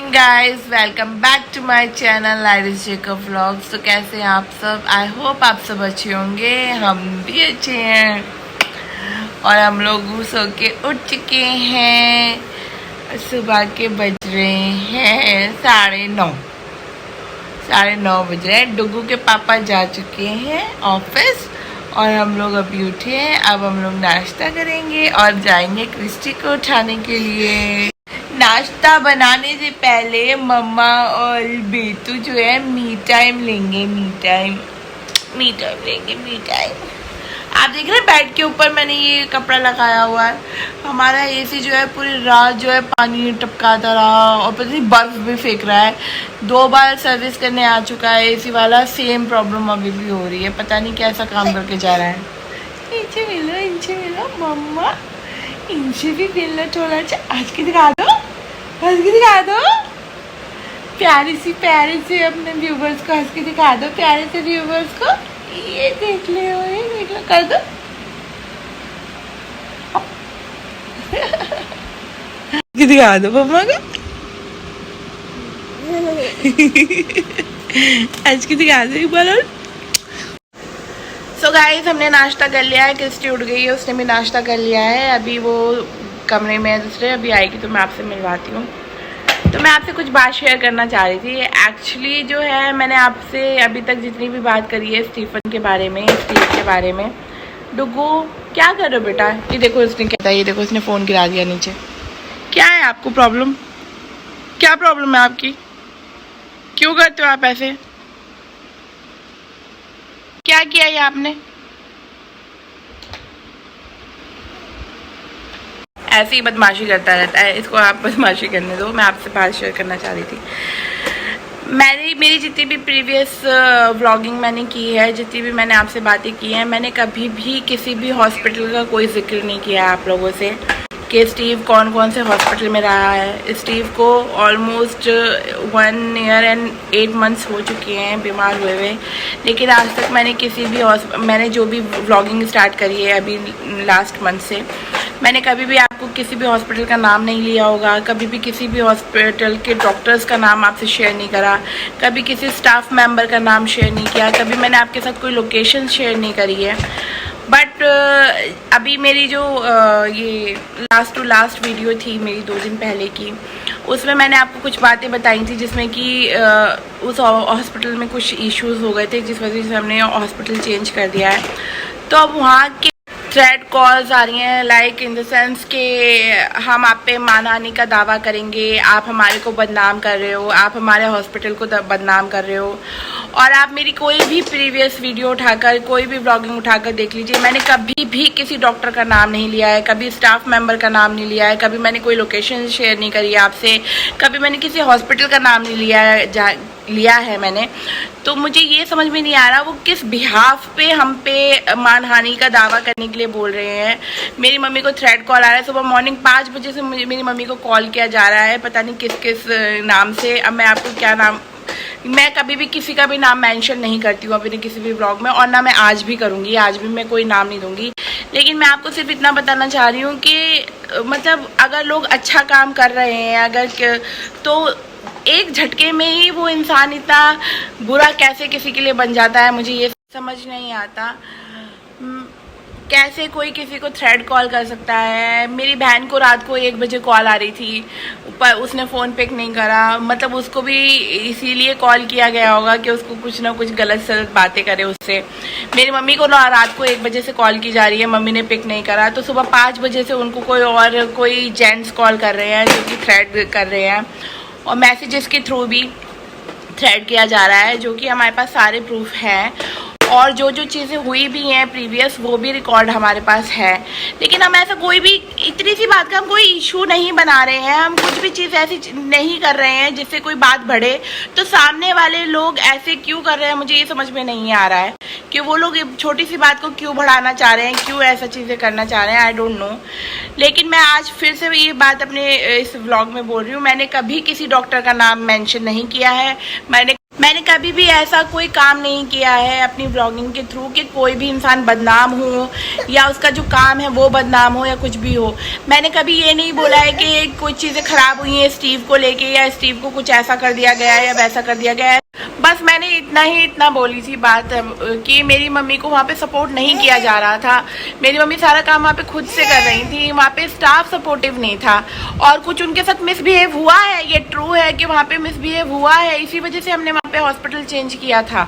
Morning guys, welcome back to my channel Lyris Jacob vlogs. तो कैसे हैं आप सब? आई होप आप सब अच्छे होंगे। हम भी अच्छे हैं और हम लोग सो के उठ चुके हैं। सुबह के बज रहे हैं 9:30 बज रहे हैं। डुगू के पापा जा चुके हैं ऑफिस और हम लोग अभी उठे हैं। अब हम लोग नाश्ता करेंगे और जाएंगे क्रिस्टी को उठाने के लिए। नाश्ता बनाने से पहले मम्मा और बेटू जो है मी टाइम लेंगे। आप देख रहे हैं बेड के ऊपर मैंने ये कपड़ा लगाया हुआ है। हमारा एसी जो है पूरी रात जो है पानी टपकाता रहा और पता नहीं बर्फ भी फेंक रहा है। 2 बार सर्विस करने आ चुका है एसी वाला। सेम प्रॉब्लम अभी भी हो रही है। पता नहीं कैसा काम करके जा रहा है। इनसे मिलो मम्मा, इनसे भी मिलना थोड़ा। आज की दिखा दो, प्यारे से अपने व्यूवर्स को हंस के दिखा दो। प्यारे से व्यूवर्स को ये देख लो कर दो। दिखा दो मम्मा को। आज की दिखा दो एक बार। सो गाइस, हमने नाश्ता कर लिया है। क्रिस्टी उठ गई है, उसने भी नाश्ता कर लिया है। अभी वो कमरे में है दूसरे, अभी आएगी तो मैं आपसे मिलवाती हूँ। तो मैं आपसे कुछ बात शेयर करना चाह रही थी। एक्चुअली जो है मैंने आपसे अभी तक जितनी भी बात करी है स्टीफन के बारे में, स्टीव के बारे में। डुगू क्या कर रहे हो बेटा? ये देखो उसने कहता है, ये देखो उसने फ़ोन गिरा दिया नीचे। क्या है आपको प्रॉब्लम? क्या प्रॉब्लम है आपकी? क्यों करते हो आप ऐसे? क्या किया ये आपने? ऐसे ही बदमाशी करता रहता है। इसको आप बदमाशी करने दो। मैं आपसे बात शेयर करना चाह रही थी। मेरी जितनी भी प्रीवियस व्लॉगिंग मैंने की है, जितनी भी मैंने आपसे बातें की हैं, मैंने कभी भी किसी भी हॉस्पिटल का कोई जिक्र नहीं किया है आप लोगों से कि स्टीव कौन से हॉस्पिटल में रहा है। स्टीव को ऑलमोस्ट 1 year and 8 months हो चुके हैं बीमार हुए, लेकिन आज तक मैंने जो भी व्लॉगिंग स्टार्ट करी है अभी लास्ट मंथ से, मैंने कभी भी आपको किसी भी हॉस्पिटल का नाम नहीं लिया होगा। कभी भी किसी भी हॉस्पिटल के डॉक्टर्स का नाम आपसे शेयर नहीं करा। कभी किसी स्टाफ मेंबर का नाम शेयर नहीं किया। कभी मैंने आपके साथ कोई लोकेशन शेयर नहीं करी है। बट अभी मेरी जो ये लास्ट वीडियो थी मेरी 2 दिन पहले की, उसमें मैंने आपको कुछ बातें बताई थी जिसमें कि उस हॉस्पिटल में कुछ इश्यूज हो गए थे जिस वजह से हमने हॉस्पिटल चेंज कर दिया है। तो अब वहाँ के थ्रेड कॉल्स आ रही हैं, लाइक इन द सेंस कि हम आप पे मानहानि का दावा करेंगे, आप हमारे को बदनाम कर रहे हो, आप हमारे हॉस्पिटल को बदनाम कर रहे हो। और आप मेरी कोई भी प्रीवियस वीडियो उठाकर, कोई भी ब्लॉगिंग उठाकर देख लीजिए, मैंने कभी भी किसी डॉक्टर का नाम नहीं लिया है, कभी स्टाफ मेंबर का नाम नहीं लिया है, कभी मैंने कोई लोकेशन शेयर नहीं करी है आपसे, कभी मैंने किसी हॉस्पिटल का नाम नहीं लिया है मैंने। तो मुझे ये समझ में नहीं आ रहा वो किस बिहाफ पे हम पे मानहानि का दावा करने के लिए बोल रहे हैं। मेरी मम्मी को थ्रेड कॉल आ रहा है। सुबह मॉर्निंग 5 बजे से मेरी मम्मी को कॉल किया जा रहा है, पता नहीं किस नाम से। अब मैं आपको क्या नाम, मैं कभी भी किसी का भी नाम मेंशन नहीं करती हूँ अपने किसी भी ब्लॉग में, और ना मैं आज भी करूँगी। आज भी मैं कोई नाम नहीं दूंगी। लेकिन मैं आपको सिर्फ इतना बताना चाह रही हूँ कि मतलब अगर लोग अच्छा काम कर रहे हैं तो एक झटके में ही वो इंसान इतना बुरा कैसे किसी के लिए बन जाता है, मुझे ये समझ नहीं आता। कैसे कोई किसी को थ्रेड कॉल कर सकता है? मेरी बहन को रात को 1 बजे कॉल आ रही थी, पर उसने फ़ोन पिक नहीं करा। मतलब उसको भी इसीलिए कॉल किया गया होगा कि उसको कुछ ना कुछ गलत सलत बातें करे उससे। मेरी मम्मी को रात को 1 बजे से कॉल की जा रही है, मम्मी ने पिक नहीं करा। तो सुबह 5 बजे से उनको कोई जेंट्स कॉल कर रहे हैं जो कि थ्रेड कर रहे हैं, और मैसेजेस के थ्रू भी थ्रेड किया जा रहा है, जो कि हमारे पास सारे प्रूफ हैं। और जो चीज़ें हुई भी हैं प्रीवियस, वो भी रिकॉर्ड हमारे पास है। लेकिन हम ऐसा कोई भी इतनी सी बात का हम कोई इशू नहीं बना रहे हैं, हम कुछ भी चीज़ ऐसी नहीं कर रहे हैं जिससे कोई बात बढ़े। तो सामने वाले लोग ऐसे क्यों कर रहे हैं, मुझे ये समझ में नहीं आ रहा है कि वो लोग छोटी सी बात को क्यों बढ़ाना चाह रहे हैं, क्यों ऐसा चीज़ें करना चाह रहे हैं। I don't know. लेकिन मैं आज फिर से ये बात अपने इस व्लॉग में बोल रही हूँ, मैंने कभी किसी डॉक्टर का नाम मेंशन नहीं किया है। मैंने कभी भी ऐसा कोई काम नहीं किया है अपनी व्लॉगिंग के थ्रू कि कोई भी इंसान बदनाम हो या उसका जो काम है वो बदनाम हो या कुछ भी हो। मैंने कभी ये नहीं बोला है कि कुछ चीज़ें ख़राब हुई हैं स्टीव को लेके या स्टीव को कुछ ऐसा कर दिया गया है या वैसा कर दिया गया है। बस मैंने इतना बोली थी बात कि मेरी मम्मी को वहाँ पे सपोर्ट नहीं किया जा रहा था। मेरी मम्मी सारा काम वहाँ पे खुद से कर रही थी, वहाँ पे स्टाफ सपोर्टिव नहीं था और कुछ उनके साथ मिसबिहेव हुआ है। ये ट्रू है कि वहाँ पे मिसबिहेव हुआ है, इसी वजह से हमने वहाँ पे हॉस्पिटल चेंज किया था।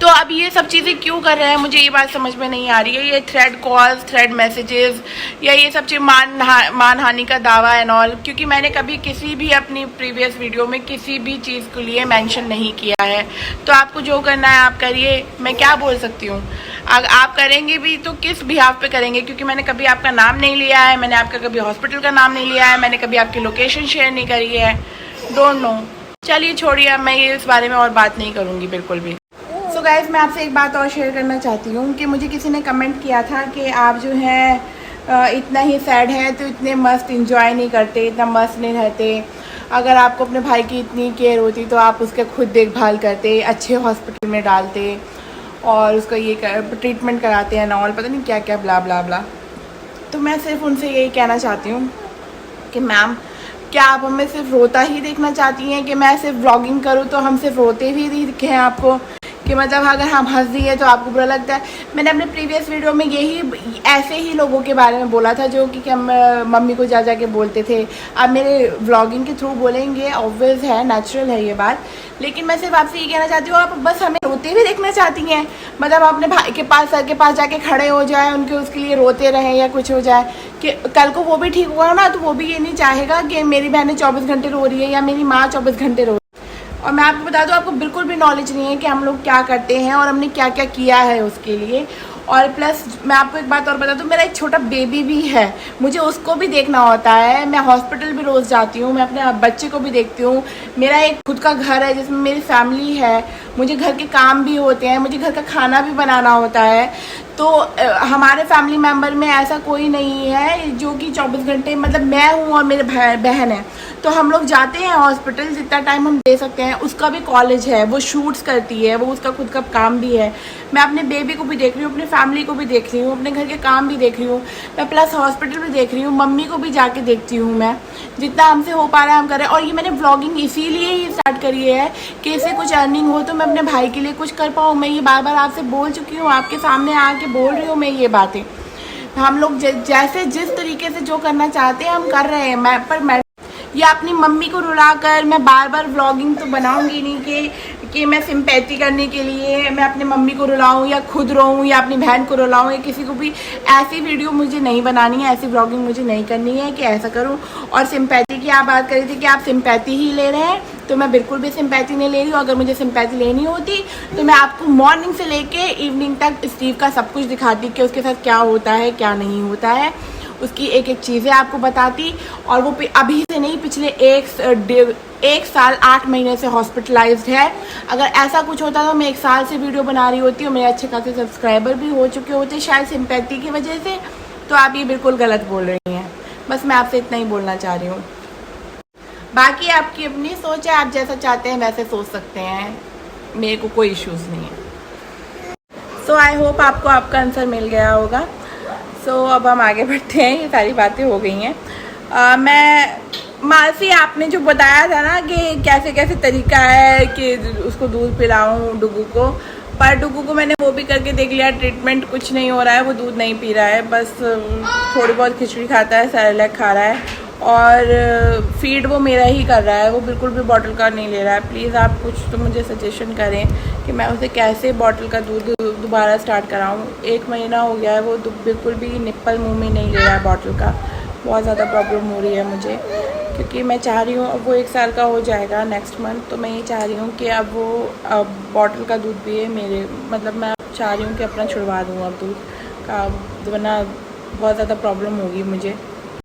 तो अब ये सब चीज़ें क्यों कर रहे हैं मुझे ये बात समझ में नहीं आ रही है। ये थ्रेड कॉल्स, थ्रेड मैसेजेस या ये सब चीज़ मानहानि का दावा एंड ऑल, क्योंकि मैंने कभी किसी भी अपनी प्रीवियस वीडियो में किसी भी चीज़ के लिए मेंशन नहीं किया है। तो आपको जो करना है आप करिए, मैं क्या बोल सकती हूँ। अगर आप करेंगे भी तो किस बिहाफ पे करेंगे, क्योंकि मैंने कभी आपका नाम नहीं लिया है, मैंने आपका कभी हॉस्पिटल का नाम नहीं लिया है, मैंने कभी आपकी लोकेशन शेयर नहीं करी है। डोंट नो, चलिए छोड़िए, अब मैं ये इस बारे में और बात नहीं करूँगी बिल्कुल भी। सो गाइज, मैं आपसे एक बात और शेयर करना चाहती हूँ कि मुझे किसी ने कमेंट किया था कि आप जो है इतना ही सैड है तो इतने मस्त इंजॉय नहीं करते, इतना मस्त नहीं रहते। अगर आपको अपने भाई की इतनी केयर होती तो आप उसके खुद देखभाल करते, अच्छे हॉस्पिटल में डालते और उसका ये ट्रीटमेंट कराते हैं ना, और पता नहीं क्या क्या ब्ला ब्ला ब्ला। तो मैं सिर्फ उनसे यही कहना चाहती हूँ कि मैम, क्या आप हमें सिर्फ रोता ही देखना चाहती हैं कि मैं सिर्फ व्लॉगिंग करूँ तो हम सिर्फ रोते ही दिखें आपको, कि मतलब अगर हम हंस दिए तो आपको बुरा लगता है। मैंने अपने प्रीवियस वीडियो में यही ऐसे ही लोगों के बारे में बोला था जो कि हम मम्मी को जा के बोलते थे। अब मेरे व्लॉगिंग के थ्रू बोलेंगे, ऑब्वियस है, नेचुरल है ये बात। लेकिन मैं सिर्फ आपसे ये कहना चाहती हूँ, आप बस हमें रोते हुए देखना चाहती हैं। मतलब अपने भाई के पास, सर के पास जाके खड़े हो जाए, उनके उसके लिए रोते रहें या कुछ हो जाए, कि कल को वो भी ठीक हुआ ना तो वो भी ये नहीं चाहेगा कि मेरी बहनें 24 घंटे रो रही है या मेरी माँ 24 घंटे रो रही है। और मैं आपको बता दूं, आपको बिल्कुल भी नॉलेज नहीं है कि हम लोग क्या करते हैं और हमने क्या क्या किया है उसके लिए। और प्लस मैं आपको एक बात और बता दूं, मेरा एक छोटा बेबी भी है, मुझे उसको भी देखना होता है। मैं हॉस्पिटल भी रोज़ जाती हूँ, मैं अपने बच्चे को भी देखती हूँ। मेरा एक खुद का घर है जिसमें मेरी फैमिली है, मुझे घर के काम भी होते हैं, मुझे घर का खाना भी बनाना होता है। तो हमारे फैमिली मेम्बर में ऐसा कोई नहीं है जो कि 24 घंटे, मतलब मैं हूँ और मेरे बहन है, तो हम लोग जाते हैं हॉस्पिटल जितना टाइम हम दे सकते हैं। उसका भी कॉलेज है, वो शूट्स करती है, वो उसका खुद का काम भी है। मैं अपने बेबी को भी देख रही हूँ, अपनी फैमिली को भी देख रही हूँ, अपने घर के काम भी देख रही हूँ, मैं प्लस हॉस्पिटल भी देख रही हूँ, मम्मी को भी जाके देखती हूँ। मैं जितना हमसे हो पा रहा है हम कर रहे हैं। और ये मैंने व्लॉगिंग इसीलिए ही स्टार्ट करी है कि इससे कुछ अर्निंग हो तो मैं अपने भाई के लिए कुछ कर पाऊँ। मैं ये बार बार आपसे बोल चुकी हूँ, आपके सामने आके बोल रही हूँ मैं ये बातें। हम लोग जैसे जिस तरीके से जो करना चाहते हैं हम कर रहे हैं। मैं या अपनी मम्मी को रुला कर मैं बार बार व्लॉगिंग तो बनाऊंगी नहीं कि मैं सिंपैथी करने के लिए मैं अपनी मम्मी को रुलाऊं या खुद रोऊं या अपनी बहन को रुलाऊं या किसी को भी। ऐसी वीडियो मुझे नहीं बनानी है, ऐसी व्लॉगिंग मुझे नहीं करनी है कि ऐसा करूं। और सिंपैथी की आप बात कर रही थी कि आप सिंपैथी ही ले रहे हैं, तो मैं बिल्कुल भी सिंपैथी नहीं ले रही हूँ। अगर मुझे सिंपैथी लेनी होती तो मैं आपको मॉर्निंग से लेके इवनिंग तक स्टीव का सब कुछ दिखाती कि उसके साथ क्या होता है क्या नहीं होता है, उसकी एक एक चीज़ें आपको बताती। और वो अभी से नहीं, पिछले एक साल 8 महीने से हॉस्पिटलाइज्ड है। अगर ऐसा कुछ होता तो मैं 1 साल से वीडियो बना रही होती और मेरे अच्छे खासे सब्सक्राइबर भी हो चुके होते शायद सिंपैथी की वजह से। तो आप ये बिल्कुल गलत बोल रही हैं। बस मैं आपसे इतना ही बोलना चाह रही हूँ। बाकी आपकी अपनी सोच है, आप जैसा चाहते हैं वैसे सोच सकते हैं, मेरे को कोई इश्यूज़ नहीं है। सो आई होप आपको आपका आंसर मिल गया होगा। सो अब हम आगे बढ़ते हैं, ये सारी बातें हो गई हैं। मैं मासी, आपने जो बताया था ना कि कैसे कैसे तरीका है कि उसको दूध पिलाऊं डुगू को, पर डुगू को मैंने वो भी करके देख लिया, ट्रीटमेंट कुछ नहीं हो रहा है, वो दूध नहीं पी रहा है, बस थोड़ी बहुत खिचड़ी खाता है, सेरेलैक खा रहा है और फीड वो मेरा ही कर रहा है, वो बिल्कुल भी बॉटल का नहीं ले रहा है। प्लीज़ आप कुछ तो मुझे सजेशन करें कि मैं उसे कैसे बॉटल का दूध दोबारा स्टार्ट कराऊं। 1 महीना हो गया है, वो बिल्कुल भी निप्पल मुंह में नहीं ले रहा है बॉटल का। बहुत ज़्यादा प्रॉब्लम हो रही है मुझे, क्योंकि मैं चाह रही हूँ, अब वो 1 साल का हो जाएगा नेक्स्ट मंथ, तो मैं ये चाह रही हूँ कि अब वो बॉटल का दूध पिए मेरे, मतलब मैं चाह रही हूँ कि अपना छुड़वा दूँ अब दूध का, वरना बहुत ज़्यादा प्रॉब्लम होगी मुझे।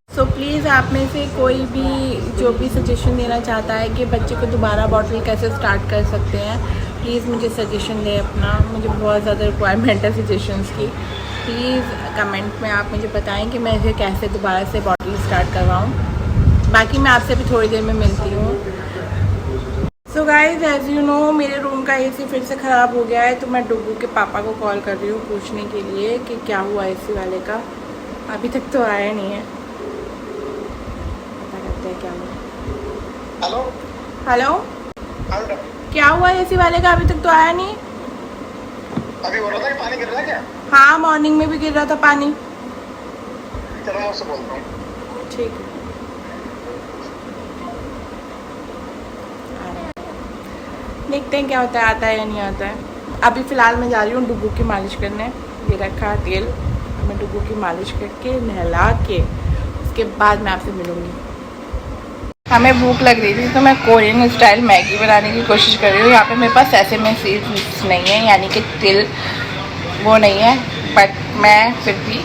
सो प्लीज़ आप में से कोई भी जो भी सजेशन देना चाहता है कि बच्चे को दोबारा बॉटल कैसे स्टार्ट कर सकते हैं, प्लीज़ मुझे सजेशन दें अपना। मुझे बहुत ज़्यादा रिक्वायरमेंट है सजेशंस की। प्लीज़ कमेंट में आप मुझे बताएं कि मैं इसे कैसे दोबारा से बॉटल स्टार्ट करवाऊँ। बाकी मैं आपसे भी थोड़ी देर में मिलती हूँ। So guys as you know मेरे रूम का एसी फिर से ख़राब हो गया है, तो मैं डुगू के पापा को कॉल कर रही हूँ पूछने के लिए कि क्या हुआ एसी वाले का। अभी तक तो आया नहीं है, पता करते हैं क्या हुआ। हेलो हेलो, क्या हुआ एसी वाले का? अभी तक तो आया नहीं। अभी हो रहा था कि पानी गिर रहा है क्या? हाँ, मॉर्निंग में भी गिर रहा था पानी। चलो मैं उससे बोलता हूँ। ठीक है, देखते हैं क्या होता है, आता है या नहीं आता है। अभी फ़िलहाल मैं जा रही हूँ डुगू की मालिश करने। ये रखा तेल, मैं डुगू की मालिश करके नहला के उसके बाद मैं आपसे मिलूँगी। हमें भूख लग रही थी तो मैं कोरियन स्टाइल मैगी बनाने की कोशिश कर रही हूँ। यहाँ पे मेरे पास ऐसे में सीड्स नहीं है, यानी कि तिल वो नहीं है, बट मैं फिर भी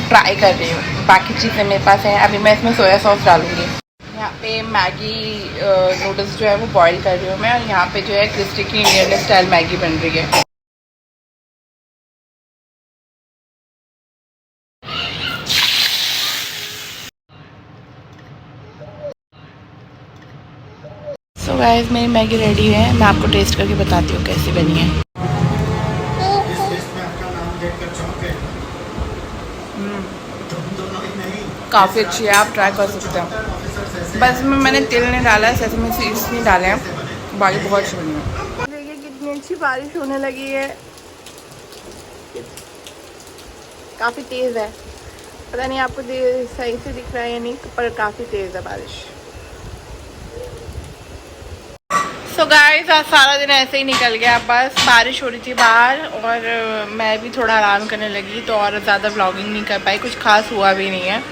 ट्राई कर रही हूँ। बाकी चीज़ें मेरे पास हैं। अभी मैं इसमें सोया सॉस डालूँगी। यहाँ पे मैगी नूडल्स जो है वो बॉईल कर रही हूँ मैं, और यहाँ पे जो है क्रिस्टी की इंडियन स्टाइल मैगी बन रही है। सो गाइस मेरी मैगी रेडी है, मैं आपको टेस्ट करके बताती हूँ कैसी बनी है। काफ़ी अच्छी है, आप ट्राई कर सकते हैं। बस में मैंने तिल नहीं डाला है, सेसमी सीड्स नहीं डाले हैं, बाकी बहुत अच्छी बनी है। देखिए कितनी अच्छी बारिश होने लगी है, काफ़ी तेज़ है। पता नहीं आपको सही से दिख रहा है या नहीं, पर काफ़ी तेज़ है बारिश। सो गाइस आज सारा दिन ऐसे ही निकल गया, बस बारिश हो रही थी बाहर और मैं भी थोड़ा आराम करने लगी, तो और ज़्यादा व्लॉगिंग नहीं कर पाई, कुछ खास हुआ भी नहीं है।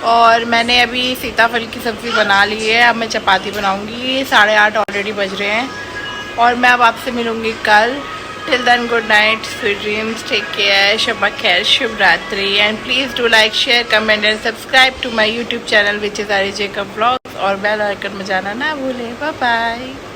और मैंने अभी सीताफल की सब्ज़ी बना ली है, अब मैं चपाती बनाऊंगी। 8:30 ऑलरेडी बज रहे हैं और मैं अब आपसे मिलूँगी कल। Till then good night, sweet dreams, take care, शब्बा खैर, शुभ रात्रि, and please do like, share, comment and subscribe to my YouTube channel which is RJ का ब्लॉग्स, और बेल आइकन में जाना ना भूलें। Bye bye.